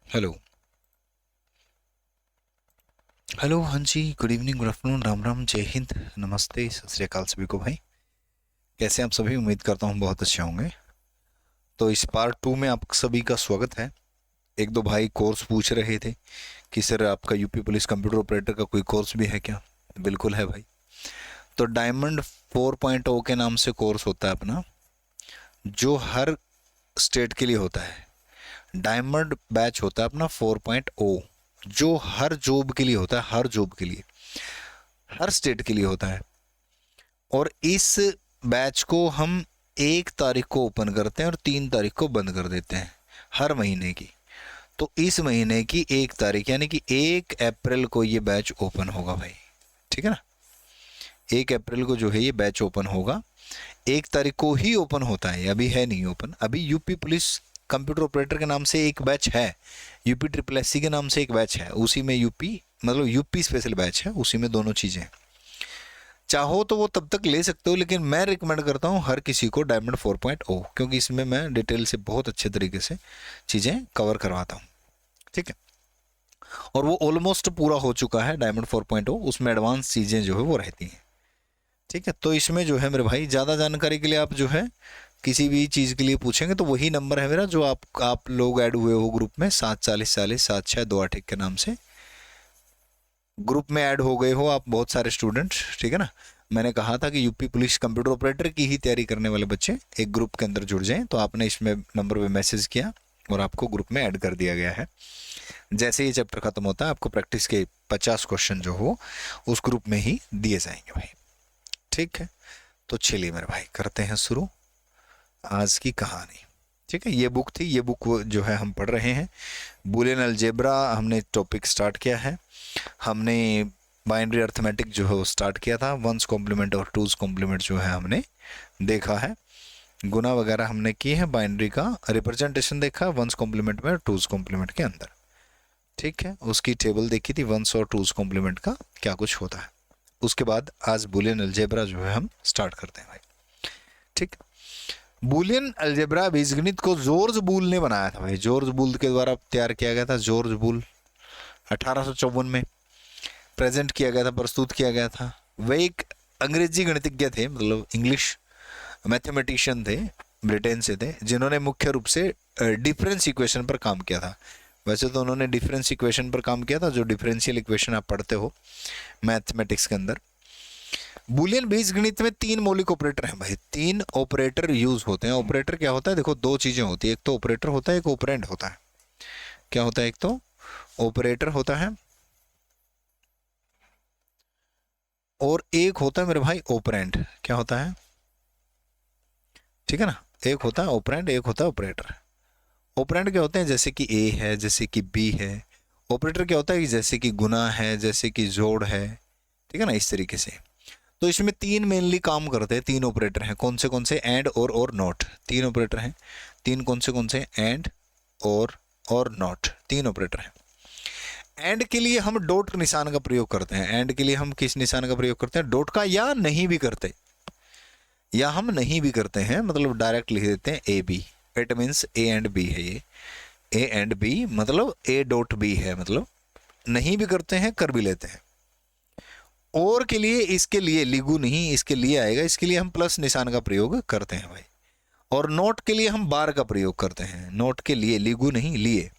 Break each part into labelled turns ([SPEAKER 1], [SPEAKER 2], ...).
[SPEAKER 1] Hello. Hello, हाँ जी, good evening, good afternoon, Ram Ram, जय हिंद, नमस्ते, सत श्री अकाल सभी को भाई। कैसे हैं आप सभी? उम्मीद करता हूँ बहुत अच्छे होंगे। तो इस पार्ट 2 में आप सभी का स्वागत है। एक दो भाई कोर्स पूछ रहे थे कि सर आपका यूपी पुलिस कंप्यूटर ऑपरेटर का कोई कोर्स भी है क्या? बिल्कुल है भाई। तो डायमंड 4.0 के नाम से कोर्स होता है अपना, जो हर स्टेट के लिए होता है। डायमंड बैच होता है अपना 4.0, जो हर जॉब के लिए होता है, हर जॉब के लिए, हर स्टेट के लिए होता है। और इस बैच को हम 1 तारीख को ओपन करते हैं और 3 तारीख को बंद कर देते हैं, हर महीने की। तो इस महीने की 1 तारीख यानी कि 1 अप्रैल को ये बैच ओपन होगा भाई। ठीक है ना? 1 अप्रैल को जो है ये बैच ओपन होगा। 1 तारीख को ही ओपन होता है, अभी है नहीं ओपन। अभी यूपी पुलिस कंप्यूटर ऑपरेटर के नाम से एक बैच है, यूपी ट्रिपल एस सी के नाम से एक बैच है, उसी में यूपी मतलब यूपी स्पेशल बैच है, उसी में दोनों चीज़ें हैं। चाहो तो वो तब तक ले सकते हो, लेकिन मैं रिकमेंड करता हूँ हर किसी को डायमंड 4.0, क्योंकि इसमें मैं डिटेल से बहुत अच्छे तरीके से चीज़ें कवर करवाता हूँ। ठीक है? और वो ऑलमोस्ट पूरा हो चुका है डायमंड 4.0, उसमें एडवांस चीज़ें जो है वो रहती हैं। ठीक है? तो इसमें जो है मेरे भाई, ज़्यादा जानकारी के लिए आप जो है किसी भी चीज़ के लिए पूछेंगे तो वही नंबर है मेरा, जो आप लोग ऐड हुए हो ग्रुप में, 7404076 2 8 के नाम से ग्रुप में ऐड हो गए हो आप, बहुत सारे स्टूडेंट। ठीक है ना? मैंने कहा था कि यूपी पुलिस कंप्यूटर ऑपरेटर की ही तैयारी करने वाले बच्चे एक ग्रुप के अंदर जुड़ जाएं, तो आपने इसमें नंबर पे मैसेज किया और आपको ग्रुप में ऐड कर दिया गया है। जैसे ये चैप्टर खत्म होता है, आपको प्रैक्टिस के 50 क्वेश्चन जो हो उस ग्रुप में ही दिए जाएंगे भाई। ठीक है? तो चलिए मेरे भाई, करते हैं शुरू आज की कहानी। ठीक है? ये बुक थी, ये बुक जो है हम पढ़ रहे हैं, बुलियन अलजेब्रा हमने टॉपिक स्टार्ट किया है। हमने बाइनरी अर्थमेटिक जो है वो स्टार्ट किया था, वंस कॉम्प्लीमेंट और टूज कॉम्प्लीमेंट जो है हमने देखा है, गुना वगैरह हमने किए हैं, बाइनरी का रिप्रेजेंटेशन देखा वंस कॉम्प्लीमेंट में और टूज कॉम्प्लीमेंट के अंदर। ठीक है? उसकी टेबल देखी थी, वंस और टूज कॉम्प्लीमेंट का क्या कुछ होता है। उसके बाद आज बुलियन अलजेब्रा जो है हम स्टार्ट करते हैं भाई। ठीक। बुलियन अलजेब्रा बीजगणित को जॉर्ज बूल ने बनाया था भाई, जॉर्ज बूल के द्वारा तैयार किया गया था। जॉर्ज बूल 1854 में प्रेजेंट किया गया था, प्रस्तुत किया गया था। वे एक अंग्रेजी गणितज्ञ थे, मतलब इंग्लिश मैथमेटिशियन थे, ब्रिटेन से थे, जिन्होंने मुख्य रूप से डिफरेंस इक्वेशन पर काम किया था। वैसे तो उन्होंने डिफरेंस इक्वेशन पर काम किया था, जो डिफरेंशियल इक्वेशन आप पढ़ते हो मैथमेटिक्स के अंदर। बुलियन बीजगणित में 3 मौलिक ऑपरेटर हैं भाई, 3 ऑपरेटर यूज होते हैं। ऑपरेटर क्या होता है? देखो, 2 चीजें होती है, एक तो ऑपरेटर होता है, एक ऑपरेंड होता है। क्या होता है? एक तो ऑपरेटर होता है और एक होता है मेरे भाई ऑपरेंड। क्या होता है? ठीक है ना? एक होता है ऑपरेंड, एक होता है ऑपरेटर। ऑपरेंड क्या होते हैं? जैसे कि ए है, जैसे कि बी है। ऑपरेटर क्या होता है? कि जैसे कि गुना है, जैसे कि जोड़ है। ठीक है ना? इस तरीके से। तो इसमें 3 मेनली काम करते हैं, 3 ऑपरेटर हैं। कौन से? एंड और नॉट। 3 ऑपरेटर हैं। 3 कौन से? एंड और नॉट, 3 ऑपरेटर हैं। एंड के लिए हम डॉट निशान का प्रयोग करते हैं। एंड के लिए हम किस निशान का प्रयोग करते हैं? डॉट का, या नहीं भी करते, या हम नहीं भी करते हैं, मतलब डायरेक्ट लिख देते हैं A B. It means A and B है ये। ए एंड बी मतलब ए डॉट बी है, मतलब नहीं भी करते हैं, कर भी लेते हैं। और के लिए, इसके लिए लिगू नहीं, इसके लिए आएगा, इसके लिए हम प्लस निशान का प्रयोग करते हैं भाई। और नोट के लिए हम बार का प्रयोग करते हैं। नोट के लिए, लिगू नहीं, लिए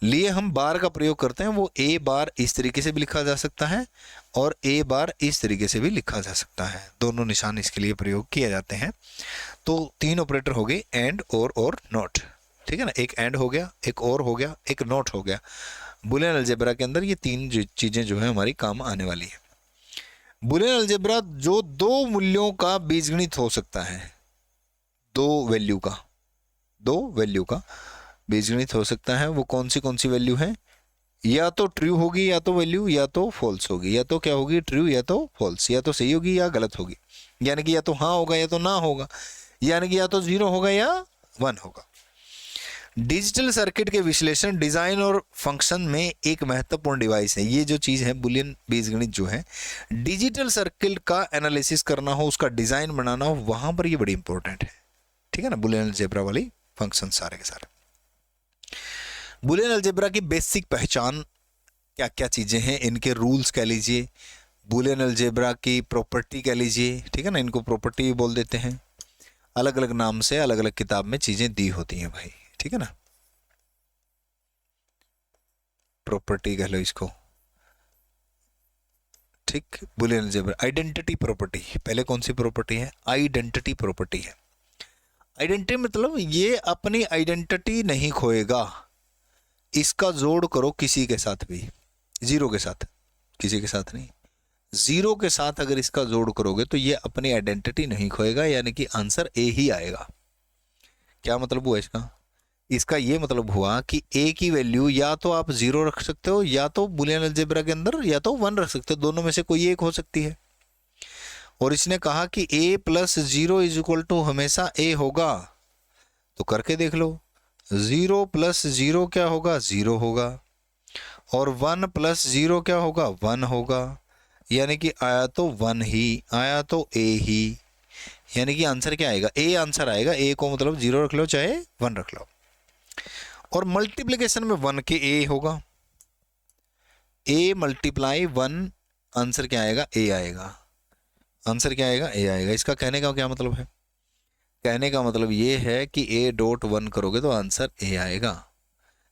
[SPEAKER 1] लिए हम बार का प्रयोग करते हैं। वो ए बार इस तरीके से भी लिखा जा सकता है और ए बार इस तरीके से भी लिखा जा सकता है, दोनों निशान इसके लिए प्रयोग किए जाते हैं। तो 3 ऑपरेटर हो गए, एंड और नॉट। ठीक है ना? एक एंड हो गया, एक और हो गया, एक नॉट हो गया। बुलियन अलजेब्रा के अंदर ये 3 चीजें जो है हमारी काम आने वाली है। बुलियन अलजेब्रा जो 2 मूल्यों का बीजगणित हो सकता है, 2 वैल्यू का, 2 वैल्यू का बीजगणित हो सकता है। वो कौन सी वैल्यू है? या तो ट्रू होगी, या तो वैल्यू, या तो फॉल्स होगी। या तो क्या होगी? ट्रू, या तो फॉल्स, या तो सही होगी या गलत होगी। यानी कि या तो हाँ होगा या तो ना होगा, यानी कि या तो 0 होगा या 1 होगा। डिजिटल सर्किट के विश्लेषण, डिजाइन और फंक्शन में एक महत्वपूर्ण डिवाइस है। ये जो चीज है बुलियन बीजगणित जो है, डिजिटल सर्किट का एनालिसिस करना हो, उसका डिजाइन बनाना हो, वहां पर ये बड़ी इंपॉर्टेंट है। ठीक है ना? बुलियन अलजेब्रा वाली फंक्शन सारे के सारे। बुलियन अलजेब्रा की बेसिक पहचान क्या क्या चीजें हैं, इनके रूल्स कह लीजिए, बुलियन अलजेब्रा की प्रॉपर्टी कह लीजिए, ठीक है ना, इनको प्रॉपर्टी भी बोल देते हैं, अलग अलग नाम से अलग अलग किताब में चीजें दी होती हैं भाई, ठीक है ना, प्रॉपर्टी कह लो इसको, ठीक। बुलियन अलजेब्रा आइडेंटिटी प्रॉपर्टी, पहले कौन सी प्रॉपर्टी है, आइडेंटिटी प्रॉपर्टी है। आइडेंटिटी मतलब ये अपनी आइडेंटिटी नहीं खोएगा, इसका जोड़ करो किसी के साथ भी, जीरो के साथ, किसी के साथ नहीं, जीरो के साथ अगर इसका जोड़ करोगे तो ये अपनी आइडेंटिटी नहीं खोएगा, यानी कि आंसर ए ही आएगा। क्या मतलब हुआ इसका, इसका ये मतलब हुआ कि ए की वैल्यू या तो आप जीरो रख सकते हो, या तो बुलियन अलजेब्रा के अंदर या तो वन रख सकते हो, दोनों में से कोई एक हो सकती है। और इसने कहा कि A plus zero is equal to हमेशा ए होगा, तो करके देख लो, जीरो प्लस जीरो क्या होगा, जीरो होगा, और वन प्लस जीरो क्या होगा, वन होगा, यानी कि आया तो वन ही, आया तो ए ही, यानी कि आंसर क्या आएगा, ए आंसर आएगा। ए को मतलब जीरो रख लो चाहे वन रख लो, और मल्टीप्लिकेशन में वन के ए होगा, ए मल्टीप्लाई वन, आंसर क्या आएगा, ए आएगा, आंसर क्या आएगा, ए आएगा। इसका कहने का क्या मतलब है, कहने का मतलब ये है कि ए डॉट वन करोगे तो आंसर ए आएगा,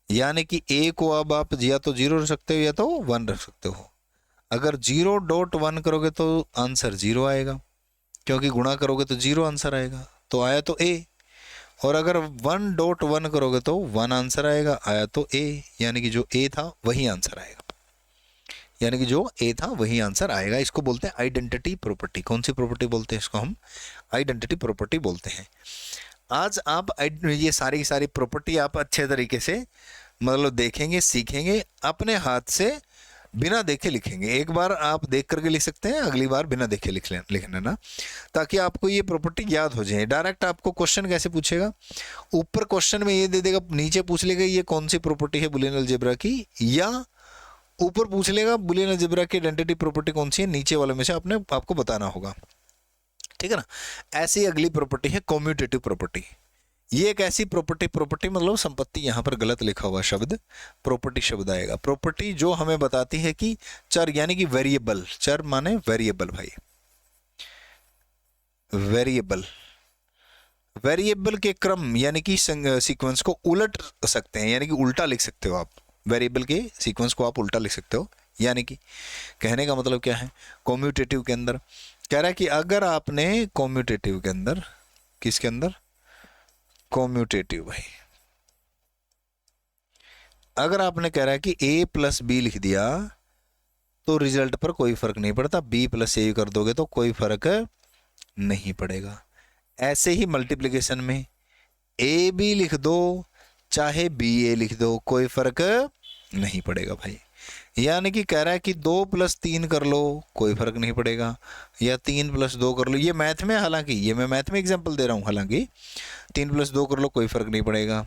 [SPEAKER 1] यानी कि ए को अब आप या तो जीरो रख सकते हो या तो वन रख सकते हो। अगर जीरो डॉट वन करोगे तो आंसर जीरो आएगा, क्योंकि गुणा करोगे तो जीरो आंसर आएगा, तो आया तो ए। और अगर वन डॉट वन करोगे तो वन आंसर आएगा, आया तो ए, यानी कि जो ए था वही आंसर आएगा, यानी कि जो ए था वही आंसर आएगा। इसको बोलते हैं आइडेंटिटी प्रॉपर्टी। कौन सी प्रॉपर्टी बोलते हैं इसको, हम आइडेंटिटी प्रॉपर्टी बोलते हैं। आज आप ये सारी सारी प्रॉपर्टी आप अच्छे तरीके से मतलब देखेंगे, सीखेंगे, अपने हाथ से बिना देखे लिखेंगे। एक बार आप देख करके लिख सकते हैं, अगली बार बिना देखे लिख लेना, ताकि आपको ये प्रॉपर्टी याद हो जाए। डायरेक्ट आपको क्वेश्चन कैसे पूछेगा, ऊपर क्वेश्चन में ये दे देगा, नीचे पूछ लेगा ये कौन सी प्रॉपर्टी है बुलियन अलजेब्रा की, या ऊपर पूछ लेगा बुलियन अलजेब्रा की आइडेंटिटी प्रॉपर्टी कौन सी है, नीचे वाले में से अपने आपको बताना होगा, ठीक है ना। ऐसी अगली प्रॉपर्टी है कम्यूटेटिव प्रॉपर्टी। ये एक ऐसी प्रॉपर्टी मतलब संपत्ति, यहां पर गलत लिखा हुआ शब्द प्रॉपर्टी शब्द आएगा। प्रॉपर्टी जो हमें बताती है कि चर यानी कि वेरिएबल, चर माने वेरिएबल भाई, वेरिएबल, वेरिएबल के क्रम यानी कि सीक्वेंस को उलट सकते हैं, यानी कि उल्टा लिख सकते हो आप, वेरिएबल के सीक्वेंस को आप उल्टा लिख सकते हो। यानी कि कहने का मतलब क्या है, कम्यूटेटिव के अंदर कह रहा है कि अगर आपने कम्यूटेटिव के अंदर, किसके अंदर, कम्यूटेटिव भाई, अगर आपने कह रहा है कि a प्लस बी लिख दिया तो रिजल्ट पर कोई फर्क नहीं पड़ता, b प्लस ए कर दोगे तो कोई फर्क नहीं पड़ेगा। ऐसे ही मल्टीप्लिकेशन में ए बी लिख दो चाहे बी ए लिख दो, कोई फर्क नहीं पड़ेगा भाई। यानी कि कह रहा है कि 2 प्लस 3 कर लो कोई फर्क नहीं पड़ेगा, या 3 प्लस 2 कर लो, ये मैथ में, हालांकि ये मैं मैथ में एग्जांपल दे रहा हूँ, हालांकि 3 प्लस 2 कर लो कोई फर्क नहीं पड़ेगा,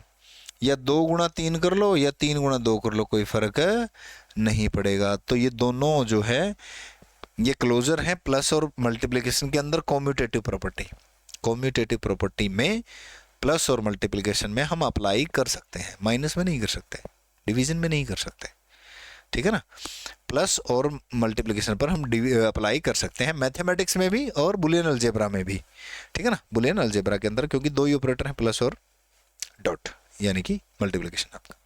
[SPEAKER 1] या 2 गुणा 3 कर लो या 3 गुणा 2 कर लो, कोई फर्क नहीं पड़ेगा। तो ये दोनों जो है ये क्लोजर है प्लस और मल्टीप्लिकेशन के अंदर कम्यूटेटिव प्रॉपर्टी। कम्यूटेटिव प्रॉपर्टी में प्लस और मल्टीप्लिकेशन में हम अप्लाई कर सकते हैं, माइनस में नहीं कर सकते, डिवीजन में नहीं कर सकते, ठीक है ना। प्लस और मल्टीप्लिकेशन पर हम अप्लाई कर सकते हैं, मैथमेटिक्स में भी और बुलियन अलजेब्रा में भी, ठीक है ना। बुलियन अलजेब्रा के अंदर क्योंकि दो ही ऑपरेटर हैं, प्लस और डॉट, यानी कि मल्टीप्लिकेशन आपका।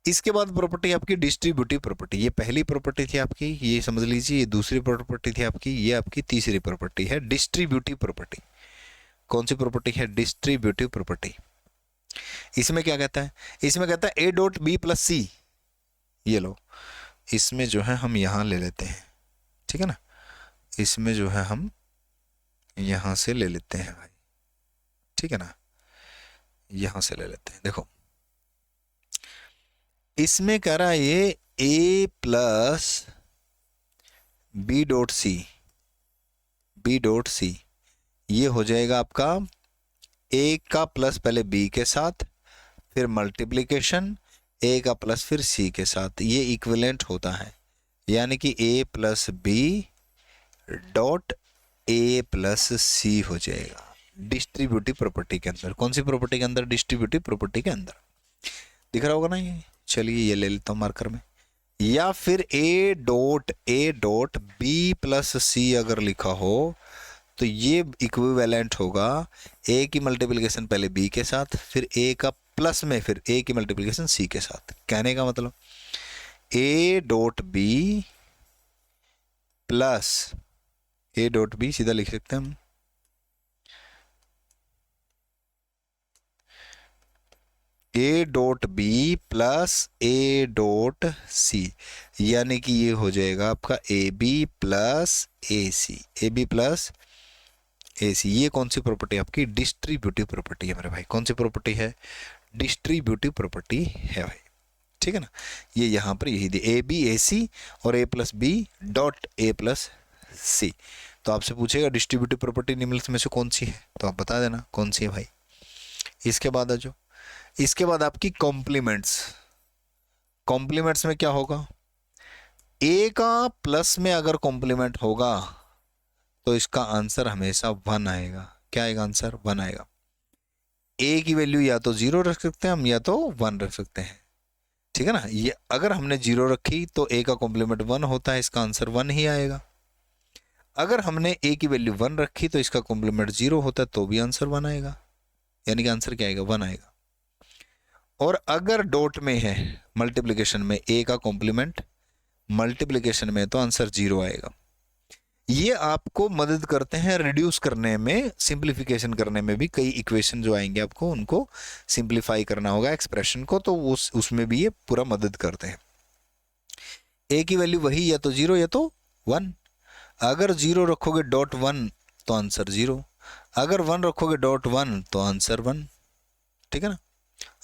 [SPEAKER 1] इसके बाद प्रॉपर्टी आपकी डिस्ट्रीब्यूटिव प्रॉपर्टी, ये पहली प्रॉपर्टी थी आपकी, ये समझ लीजिए, ये दूसरी प्रॉपर्टी थी आपकी, ये आपकी तीसरी प्रॉपर्टी है डिस्ट्रीब्यूटिव प्रॉपर्टी। कौन सी प्रॉपर्टी है, डिस्ट्रीब्यूटिव प्रॉपर्टी। इसमें क्या कहता है, इसमें कहता है ए डॉट बी प्लस सी, ये लो, इसमें जो है हम यहां ले लेते हैं, ठीक है ना, इसमें जो है हम यहां से ले लेते हैं भाई, ठीक है ना, यहां से ले लेते हैं। देखो इसमें कह रहा है ये a plus B dot C, B dot C, ये हो जाएगा आपका a का प्लस पहले b के साथ, फिर मल्टीप्लिकेशन a का प्लस फिर c के साथ, ये इक्विवेलेंट होता है, यानी कि a plus B dot a plus C हो जाएगा डिस्ट्रीब्यूटिव प्रॉपर्टी के अंदर। कौन सी प्रॉपर्टी के अंदर, डिस्ट्रीब्यूटिव प्रॉपर्टी के अंदर। दिख रहा होगा ना ये, चलिए ये ले लेता हूँ मार्कर में। या फिर ए डॉट बी प्लस सी अगर लिखा हो तो ये इक्विवेलेंट होगा ए की मल्टीप्लिकेशन पहले बी के साथ, फिर ए का प्लस में फिर ए की मल्टीप्लिकेशन सी के साथ। कहने का मतलब A dot B plus A dot B सीधा लिख सकते हैं हम, A dot B plus A dot C, यानी कि ये हो जाएगा आपका A B plus A C, A B plus A C. ये कौन सी प्रॉपर्टी आपकी? डिस्ट्रीब्यूटिव प्रॉपर्टी है मेरे भाई। कौन सी प्रॉपर्टी है? डिस्ट्रीब्यूटिव प्रॉपर्टी है भाई, ठीक है ना। ये यहाँ पर यही दी ए बी ए सी और A plus B dot A plus C. तो आपसे पूछेगा डिस्ट्रीब्यूटिव प्रॉपर्टी निम्नलिखित में से कौन सी है, तो आप बता देना कौन सी है भाई। इसके बाद आ जाओ, इसके बाद आपकी कॉम्प्लीमेंट्स। कॉम्प्लीमेंट्स में क्या होगा? ए का प्लस में अगर कॉम्प्लीमेंट होगा तो इसका आंसर हमेशा 1 आएगा। क्या आएगा आंसर? 1 आएगा। ए की वैल्यू या तो 0 रख सकते हैं हम या तो 1 रख सकते हैं, ठीक है ना। ये अगर हमने 0 रखी तो ए का कॉम्प्लीमेंट 1 होता है, इसका आंसर 1 ही आएगा। अगर हमने ए की वैल्यू 1 रखी तो इसका कॉम्प्लीमेंट 0 होता है तो भी आंसर 1 आएगा, यानी कि आंसर क्या आएगा? 1 आएगा। और अगर डॉट में है मल्टीप्लिकेशन में ए का कॉम्प्लीमेंट मल्टीप्लिकेशन में तो आंसर 0 आएगा। ये आपको मदद करते हैं रिड्यूस करने में, सिंप्लीफिकेशन करने में भी। कई इक्वेशन जो आएंगे आपको उनको सिंप्लीफाई करना होगा एक्सप्रेशन को, तो उसमें भी ये पूरा मदद करते हैं। ए की वैल्यू वही या तो 0 या तो 1। अगर 0 रखोगे डॉट 1 तो आंसर 0, अगर 1 रखोगे डॉट 1 तो आंसर 1, ठीक है ना।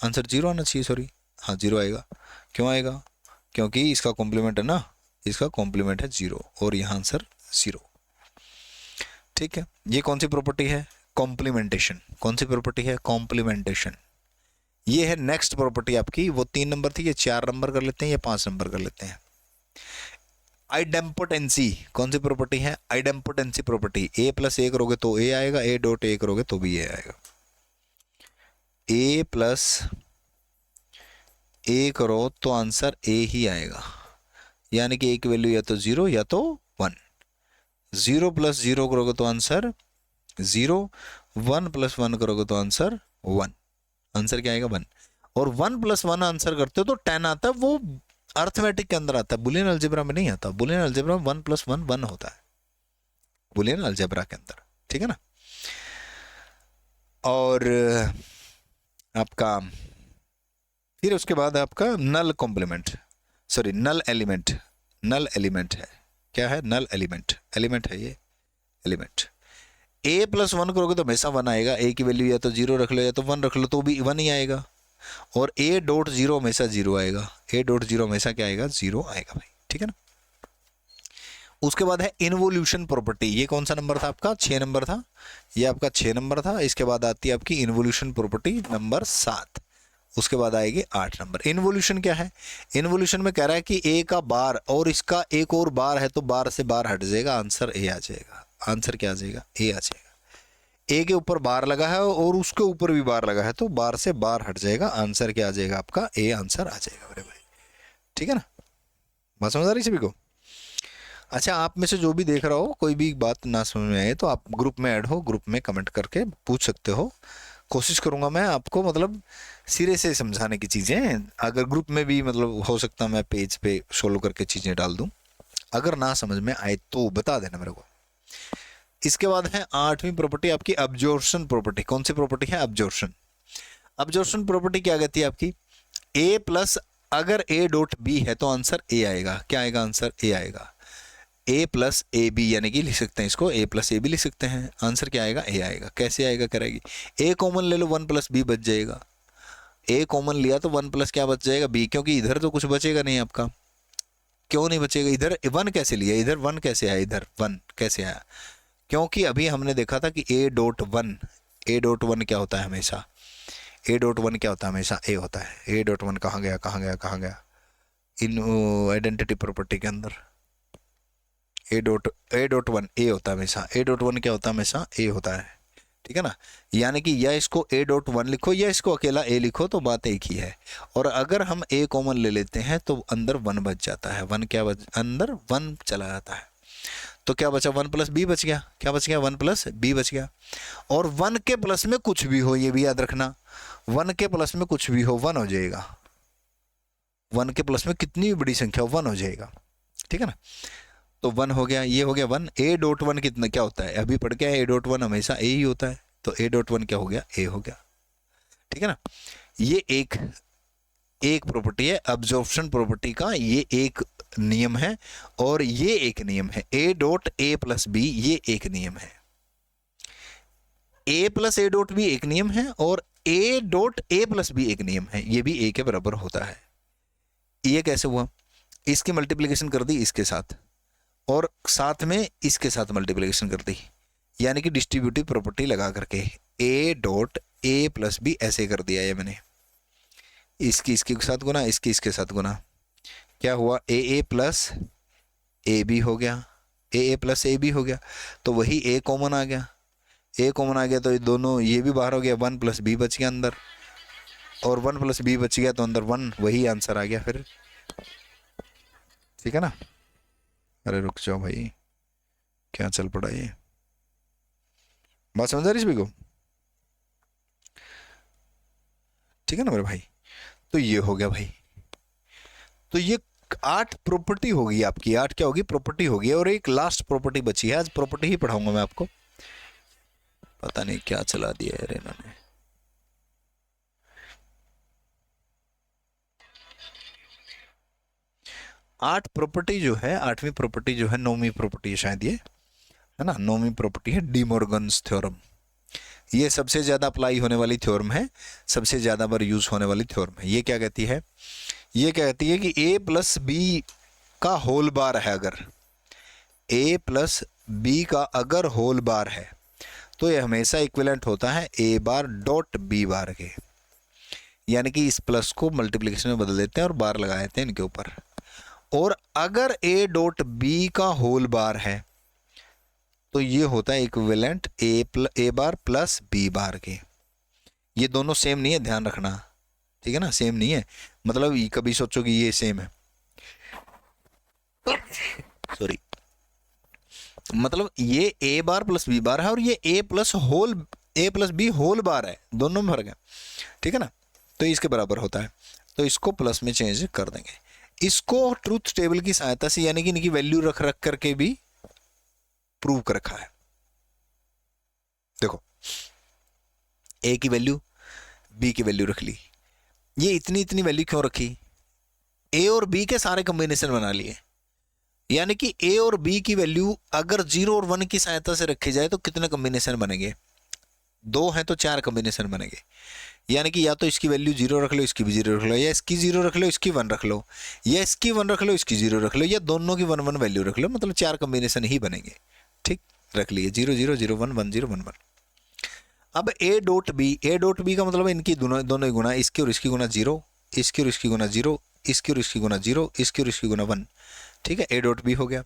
[SPEAKER 1] आंसर 0 आना चाहिए, सॉरी हाँ 0 आएगा। क्यों आएगा? क्योंकि इसका कॉम्प्लीमेंट है ना, इसका कॉम्प्लीमेंट है 0 और यहाँ आंसर 0, ठीक है। ये कौन सी प्रॉपर्टी है? कॉम्प्लीमेंटेशन। कौन सी प्रॉपर्टी है? कॉम्प्लीमेंटेशन। ये है नेक्स्ट प्रॉपर्टी आपकी। वो 3 नंबर थी, ये 4 नंबर कर लेते हैं, ये 5 नंबर कर लेते हैं। आइडेम्पोटेंसी। कौन सी प्रॉपर्टी है? आइडेम्पोटेंसी प्रॉपर्टी। ए प्लस ए करोगे तो ए आएगा, ए डॉट ए करोगे तो भी ए आएगा। ए प्लस ए करो तो आंसर ए ही आएगा, यानी कि ए की वैल्यू या तो 0 या तो 1। 0 प्लस 0 करोगे तो आंसर 0, 1 प्लस 1 करोगे तो आंसर 1। आंसर क्या आएगा? 1। और 1 प्लस 1 आंसर करते हो तो 10 आता है, वो अर्थमेटिक के अंदर आता है, बुलियन अलजेब्रा में नहीं आता। बुलियन अलजेब्रा में 1 प्लस 1 1 होता है, बुलियन अलजेब्रा के अंदर, ठीक है ना। और आपका फिर उसके बाद आपका नल कॉम्प्लीमेंट, सॉरी नल एलिमेंट। नल एलिमेंट है, क्या है? नल एलिमेंट। एलिमेंट है ये, एलिमेंट। ए प्लस 1 करोगे तो हमेशा 1 आएगा। ए की वैल्यू या तो 0 रख लो या तो 1 रख लो तो भी 1 ही आएगा। और ए डॉट 0 हमेशा 0 आएगा। ए डॉट 0 हमेशा क्या आएगा? 0 आएगा भाई, ठीक है ना। उसके बाद है इन्वोल्यूशन प्रॉपर्टी। ये कौन सा नंबर था आपका? 6 नंबर था, ये आपका 6 नंबर था। इसके बाद आती है आपकी इन्वोल्यूशन प्रॉपर्टी नंबर 7। उसके बाद आएगी 8 नंबर। इन्वोल्यूशन क्या है? इन्वोल्यूशन में कह रहा है कि ए का बार और इसका एक और बार है तो बार से बार हट जाएगा, आंसर ए आ जाएगा। आंसर क्या आ जाएगा? ए आ जाएगा। ए के ऊपर बार लगा है और उसके ऊपर भी बार लगा है तो बार से बार हट जाएगा, आंसर क्या आ जाएगा आपका? ए आंसर आ जाएगा मेरे भाई, ठीक है ना। बात समझ आ रही सभी को? अच्छा, आप में से जो भी देख रहा हो, कोई भी बात ना समझ में आए तो आप ग्रुप में ऐड हो, ग्रुप में कमेंट करके पूछ सकते हो। कोशिश करूंगा मैं आपको मतलब सिरे से समझाने की चीज़ें। अगर ग्रुप में भी मतलब हो सकता मैं पेज पे सोल्व करके चीज़ें डाल दूं, अगर ना समझ में आए तो बता देना मेरे को। इसके बाद है 8वीं प्रॉपर्टी आपकी अब्जॉर्प्शन प्रॉपर्टी। कौन सी प्रॉपर्टी है? अब्जॉर्प्शन। अब्जॉर्प्शन प्रॉपर्टी क्या कहती है आपकी? ए प्लस अगर ए डॉट बी है तो आंसर ए आएगा। क्या आएगा? आंसर ए आएगा। ए प्लस ए बी, यानी कि लिख सकते हैं इसको ए प्लस ए बी लिख सकते हैं। आंसर क्या आएगा? ए आएगा। कैसे आएगा? करेगी ए कॉमन ले लो, 1 प्लस बी बच जाएगा। ए कॉमन लिया तो 1 प्लस क्या बच जाएगा? बी, क्योंकि इधर तो कुछ बचेगा नहीं आपका। क्यों नहीं बचेगा? इधर 1 कैसे लिया? इधर 1 कैसे आया? इधर 1 कैसे आया? क्योंकि अभी हमने देखा था कि ए डॉट 1, ए डॉट 1 क्या होता है हमेशा? ए डॉट 1 क्या होता है हमेशा? ए होता है। ए डॉट 1 कहाँ गया? कहाँ गया? कहाँ गया? इन आइडेंटिटी प्रॉपर्टी के अंदर ए डॉट 1 ए होता है हमेशा। ए डॉट 1 क्या होता है हमेशा? ए होता है, ठीक है ना, यानी कि या इसको a डॉट वन लिखो या इसको अकेला a लिखो तो बात एक ही है। और अगर हम a कॉमन ले लेते हैं तो अंदर वन बच जाता है, वन क्या अंदर वन चला जाता है। तो क्या बचा, वन प्लस बी बच गया। क्या बच गया, वन प्लस बी बच गया। और वन के प्लस में कुछ भी हो, ये भी याद रखना, वन के प्लस में कुछ भी हो वन हो जाएगा। वन के प्लस में कितनी भी बड़ी संख्या हो वन हो जाएगा, ठीक है ना। तो वन हो गया, ये हो गया वन। ए डॉट वन कितना क्या होता है, अभी पढ़ के ए डॉट वन हमेशा ए ही होता है, तो ए डॉट वन क्या हो गया, ए हो गया, ठीक है ना। ये एक प्रॉपर्टी है अब्जॉर्प्शन प्रॉपर्टी का, ये एक नियम है और ये एक नियम है। A dot A plus B ये एक नियम है, A plus A dot B एक नियम है और A dot A plus B एक नियम है, ये भी ए के बराबर होता है। ये कैसे हुआ, इसकी मल्टीप्लिकेशन कर दी इसके साथ और साथ में इसके साथ मल्टीप्लिकेशन कर दी, यानी कि डिस्ट्रीब्यूटिव प्रॉपर्टी लगा करके A dot A plus B ऐसे कर दिया है मैंने, इसकी इसके साथ गुना, इसकी इसके साथ गुना, क्या हुआ, ए प्लस ए बी हो गया, ए प्लस ए बी हो गया। तो वही ए कॉमन आ गया, ए कॉमन आ गया तो ये दोनों, ये भी बाहर हो गया, वन प्लस बी बच गया अंदर, और वन प्लस बी बच गया तो अंदर वन, वही आंसर आ गया फिर, ठीक है ना। अरे रुक जाओ भाई, क्या चल पड़ा ये, बात समझ आ रही सभी को, ठीक है ना मेरे भाई। तो ये हो गया भाई, तो ये 8 प्रॉपर्टी होगी आपकी, 8 क्या होगी, प्रॉपर्टी होगी। और एक लास्ट प्रॉपर्टी बची है, आज प्रॉपर्टी ही पढ़ाऊंगा मैं आपको, पता नहीं क्या चला दिया है इन्होंने। आठ प्रॉपर्टी जो है, 8वीं प्रॉपर्टी जो है, 9वीं प्रॉपर्टी है शायद ये, है ना, 9वीं प्रॉपर्टी है डी मॉर्गन्स थ्योरम। ये सबसे ज्यादा अप्लाई होने वाली थ्योरम है, सबसे ज्यादा बार यूज होने वाली थ्योरम है। ये क्या कहती है, ये कहती है कि a प्लस बी का होल बार है, अगर a प्लस बी का अगर होल बार है तो ये हमेशा इक्विवेलेंट होता है a बार डॉट b बार के, यानी कि इस प्लस को मल्टीप्लिकेशन में बदल देते हैं और बार लगा देते हैं इनके ऊपर। और अगर a डॉट b का होल बार है तो ये होता है equivalent a bar plus b बार के। ये दोनों सेम नहीं है, ध्यान रखना, ठीक है ना, सेम नहीं है, मतलब कभी सोचो कि ये सेम है, सॉरी, मतलब ये a bar plus b bar है और ये a plus b whole bar है, दोनों में फर्क है, ठीक है ना। तो इसके बराबर होता है, तो इसको प्लस में चेंज कर देंगे, इसको ट्रूथ टेबल की सहायता से, यानी कि इनकी वैल्यू रख करके भी प्रूव कर रखा है। देखो a की वैल्यू b की वैल्यू रख ली, ये इतनी इतनी वैल्यू क्यों रखी, a और b के सारे कॉम्बिनेशन बना लिए, यानी कि a और b की वैल्यू अगर 0 और 1 की सहायता से रखी जाए तो कितने कॉम्बिनेशन बनेंगे, 2 हैं तो 4 कॉम्बिनेशन बनेंगे। यानी कि या तो इसकी वैल्यू 0 रख लो, इसकी भी 0 रख लो, या इसकी 0 रख लो, इसकी 1 रख लो, या इसकी 1 रख लो, इसकी 0 रख लो, या दोनों की 1 1 वैल्यू रख लो, मतलब 4 कॉम्बिनेशन ही बनेंगे, ठीक, रख लिए 0 0 0 1 1 0 1 1। अब a डॉट बी का मतलब इनकी दोनों ही गुना, इसकी और इसकी गुना 0, इसकी और इसकी गुना 0, इसकी और इसकी गुना 0, इसकी और इसकी गुना 1, ठीक है, a डॉट बी हो गया।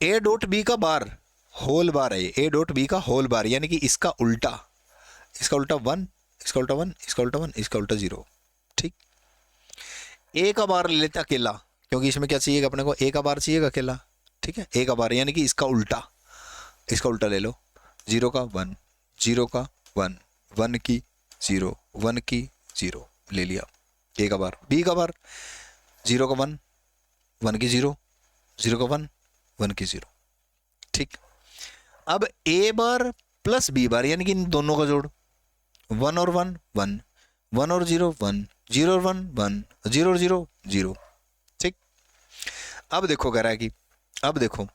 [SPEAKER 1] a डॉट बी का बार होल बार है, a डॉट बी का होल बार, यानी कि इसका उल्टा 1, इसका उल्टा 1, इसका उल्टा 1, इसका उल्टा 1, इसका उल्टा 0, ठीक। a का बार ले लेते अकेला, क्योंकि इसमें क्या चाहिएगा अपने को, a का बार चाहिएगा अकेला, ठीक है, a का बार यानी कि इसका उल्टा ले लो, 0 का 1, 0 का 1, 1 की 0, 1 की 0 ले लिया a का बार। b का बार 0 का 1, 1 की 0, 0 का 1, 1 की 0, ठीक। अब a बार प्लस b बार, यानी कि इन दोनों का जोड़, 1 और 1 1, 1 और 0 1, 0 और 1 1, 0 और 0 0, ठीक। अब देखो कह रहा है कि, अब देखो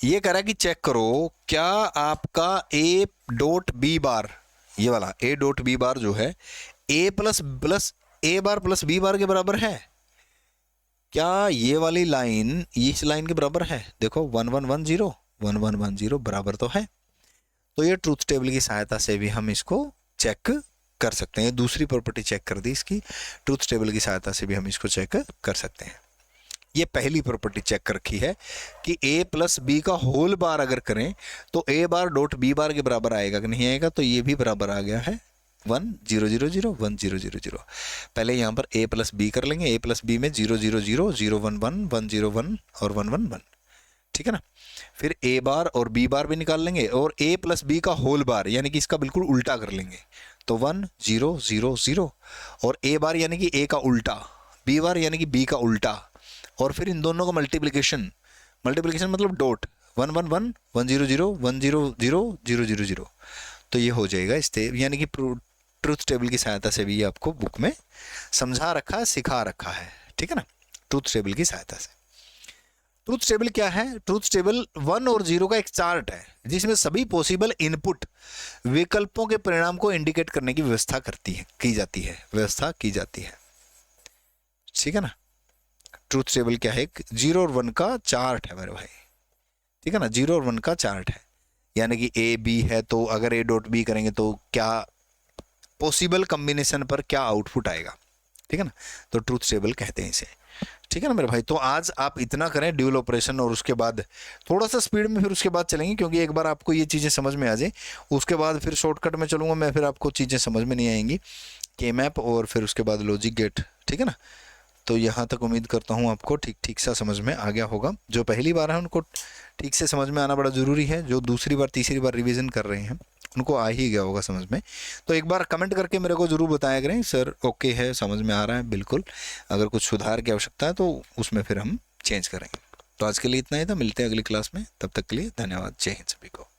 [SPEAKER 1] ये कह रहा है कि चेक करो क्या आपका a डॉट बी बार, ये वाला a डॉट बी बार जो है a plus a bar plus b बार के बराबर है क्या, ये वाली लाइन इस लाइन के बराबर है, देखो 1 1 1 0 1 1 1 0 बराबर तो है। तो ये ट्रूथ टेबल की सहायता से भी हम इसको चेक कर सकते हैं, दूसरी प्रॉपर्टी चेक कर दी इसकी, ट्रूथ टेबल की सहायता से भी हम इसको चेक कर सकते हैं। ये पहली प्रॉपर्टी चेक कर रखी है कि a प्लस बी का होल बार अगर करें तो a बार डॉट b बार के बराबर आएगा कि नहीं आएगा, तो ये भी बराबर आ गया है 1 0 0 0 1 0 0 0। पहले यहाँ पर a प्लस बी कर लेंगे, a प्लस बी में 0 0 0 0 1 1 1 0 1 और 1 1 1, ठीक है ना। फिर a बार और b बार भी निकाल लेंगे और a प्लस बी का होल बार यानी कि इसका बिल्कुल उल्टा कर लेंगे, तो 1 0 0 0 और a बार यानी कि a का उल्टा, b बार यानी कि b का उल्टा, और फिर इन दोनों का मल्टीप्लिकेशन मतलब डॉट 1 1 1 1 0 0 1 0 0 0 0 0। तो ये हो जाएगा इस यानी कि ट्रूथ टेबल की सहायता से भी ये आपको बुक में समझा रखा है, सिखा रखा है, ठीक है ना, ट्रूथ टेबल की सहायता से। ट्रूथ टेबल क्या है? ट्रूथ टेबल 1 और 0 का एक चार्ट है जिसमें सभी पॉसिबल इनपुट विकल्पों के परिणाम को इंडिकेट करने की व्यवस्था की जाती है, ठीक है ना। ट्रूथ टेबल क्या है? 0 और 1 का चार्ट है मेरे भाई, ठीक है ना, 0 और 1 का चार्ट है, यानी कि ए बी है तो अगर ए डॉट बी करेंगे तो क्या पॉसिबल कॉम्बिनेशन पर क्या आउटपुट आएगा, ठीक है ना, तो ट्रूथ टेबल कहते हैं इसे, ठीक है ना मेरे भाई। तो आज आप इतना करें ड्यूल ऑपरेशन और उसके बाद थोड़ा सा स्पीड में फिर उसके बाद चलेंगे, क्योंकि एक बार आपको ये चीज़ें समझ में आ जाए उसके बाद फिर शॉर्टकट में चलूँगा मैं, फिर आपको चीज़ें समझ में नहीं आएंगी, के मैप और फिर उसके बाद लॉजिक गेट, ठीक है ना। तो यहाँ तक उम्मीद करता हूँ आपको ठीक सा समझ में आ गया होगा। जो पहली बार है उनको ठीक से समझ में आना बड़ा ज़रूरी है, जो दूसरी बार तीसरी बार रिवीजन कर रहे हैं उनको आ ही गया होगा समझ में। तो एक बार कमेंट करके मेरे को ज़रूर बताया करें सर ओके है, समझ में आ रहा है, बिल्कुल। अगर कुछ सुधार की आवश्यकता है तो उसमें फिर हम चेंज करेंगे। तो आज के लिए इतना ही था, मिलते हैं अगली क्लास में, तब तक के लिए धन्यवाद। जय हिंद सभी को।